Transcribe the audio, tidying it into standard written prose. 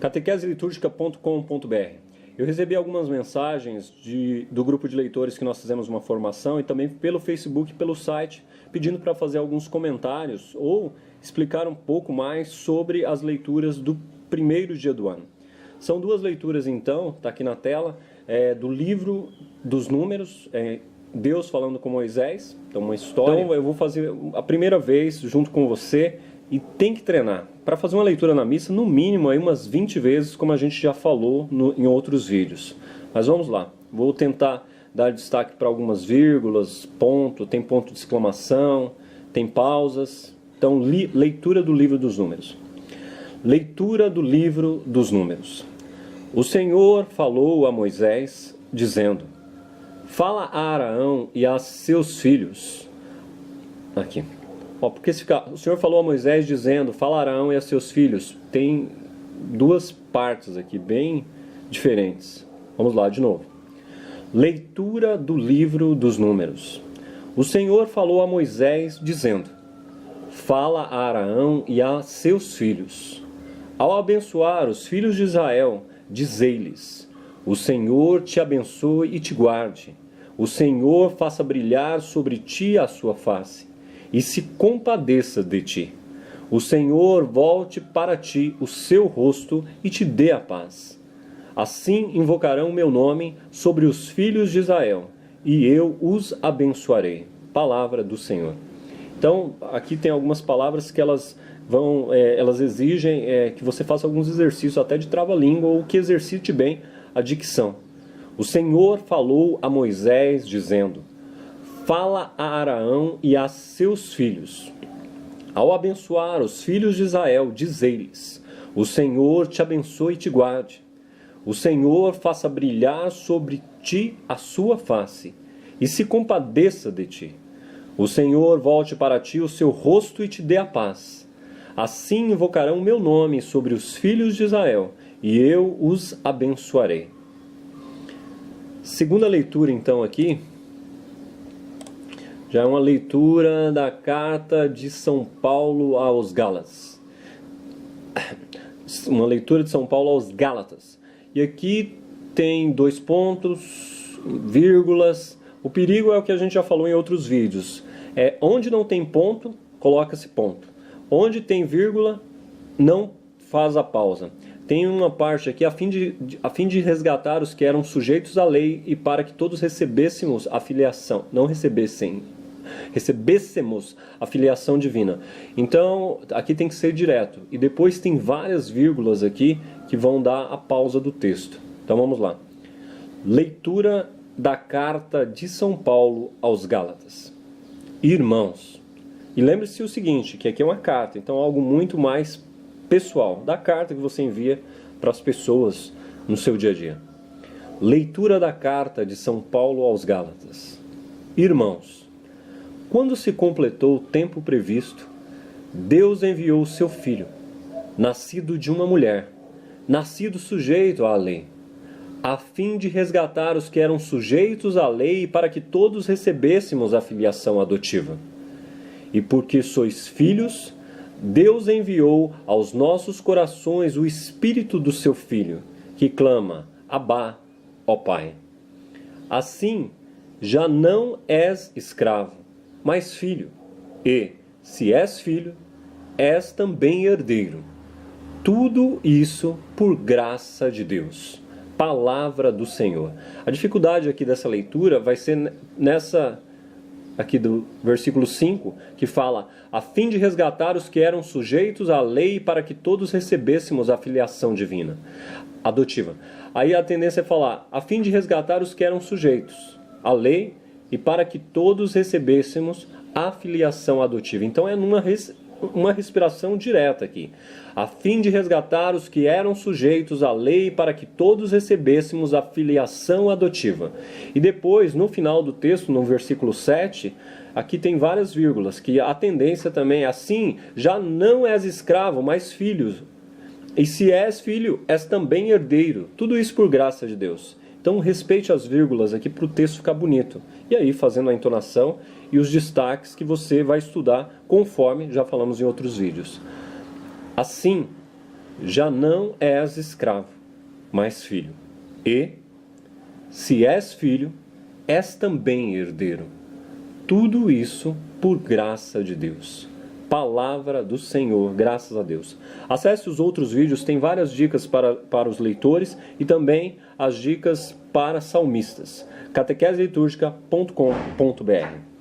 catequeselitúrgica.com.br. Eu recebi algumas mensagens do grupo de leitores que nós fizemos uma formação e também pelo Facebook e pelo site, pedindo para fazer alguns comentários ou explicar um pouco mais sobre as leituras do primeiro dia do ano. São duas leituras então, está aqui na tela, do livro dos Números, Deus falando com Moisés, então uma história. Então eu vou fazer a primeira vez junto com você e tem que treinar. Para fazer uma leitura na missa, no mínimo aí umas 20 vezes, como a gente já falou em outros vídeos. Mas vamos lá, vou tentar dar destaque para algumas vírgulas, ponto, tem ponto de exclamação, tem pausas. Então, leitura do livro dos Números. Leitura do livro dos Números. O Senhor falou a Moisés, dizendo: fala a Araão e a seus filhos. Aqui. Porque o Senhor falou a Moisés dizendo, fala a Araão e a seus filhos. Tem duas partes aqui bem diferentes. Vamos lá de novo. Leitura do livro dos Números. O Senhor falou a Moisés dizendo, fala a Araão e a seus filhos. Ao abençoar os filhos de Israel, dizei-lhes, o Senhor te abençoe e te guarde. O Senhor faça brilhar sobre ti a sua face e se compadeça de ti. O Senhor volte para ti o seu rosto e te dê a paz. Assim invocarão meu nome sobre os filhos de Israel, e eu os abençoarei. Palavra do Senhor. Então, aqui tem algumas palavras que elas exigem que você faça alguns exercícios até de trava-língua ou que exercite bem a dicção. O Senhor falou a Moisés dizendo, fala a Araão e a seus filhos. Ao abençoar os filhos de Israel, dizei-lhes, o Senhor te abençoe e te guarde. O Senhor faça brilhar sobre ti a sua face e se compadeça de ti. O Senhor volte para ti o seu rosto e te dê a paz. Assim invocarão meu nome sobre os filhos de Israel e eu os abençoarei. Segunda leitura então aqui, já é uma leitura da carta de São Paulo aos Gálatas. Uma leitura de São Paulo aos Gálatas. E aqui tem dois pontos, vírgulas. O perigo é o que a gente já falou em outros vídeos. Onde não tem ponto, coloca-se ponto. Onde tem vírgula, não faz a pausa. Tem uma parte aqui, a fim de resgatar os que eram sujeitos à lei e para que todos recebêssemos a filiação. Não recebêssemos a filiação divina. Então, aqui tem que ser direto. E depois tem várias vírgulas aqui que vão dar a pausa do texto. Então vamos lá. Leitura da carta de São Paulo aos Gálatas. Irmãos. E lembre-se o seguinte, que aqui é uma carta, então algo muito mais pessoal, da carta que você envia para as pessoas no seu dia a dia. Leitura da carta de São Paulo aos Gálatas. Irmãos, quando se completou o tempo previsto, Deus enviou o seu Filho, nascido de uma mulher, nascido sujeito à lei, a fim de resgatar os que eram sujeitos à lei para que todos recebêssemos a filiação adotiva. E porque sois filhos, Deus enviou aos nossos corações o Espírito do seu Filho, que clama, Abá, ó Pai. Assim, já não és escravo, mas filho. E, se és filho, és também herdeiro. Tudo isso por graça de Deus. Palavra do Senhor. A dificuldade aqui dessa leitura vai ser nessa, aqui do versículo 5, que fala, a fim de resgatar os que eram sujeitos à lei para que todos recebêssemos a filiação divina, adotiva. Aí a tendência é falar, a fim de resgatar os que eram sujeitos à lei e para que todos recebêssemos a filiação adotiva. Então é uma respiração direta aqui. A fim de resgatar os que eram sujeitos à lei para que todos recebêssemos a filiação adotiva. E depois, no final do texto, no versículo 7, aqui tem várias vírgulas, que a tendência também é assim, já não és escravo, mas filho. E se és filho, és também herdeiro. Tudo isso por graça de Deus. Então respeite as vírgulas aqui para o texto ficar bonito. E aí fazendo a entonação e os destaques que você vai estudar conforme já falamos em outros vídeos. Assim, já não és escravo, mas filho. E, se és filho, és também herdeiro. Tudo isso por graça de Deus. Palavra do Senhor, graças a Deus. Acesse os outros vídeos, tem várias dicas para os leitores e também as dicas para salmistas. catequeseliturgica.com.br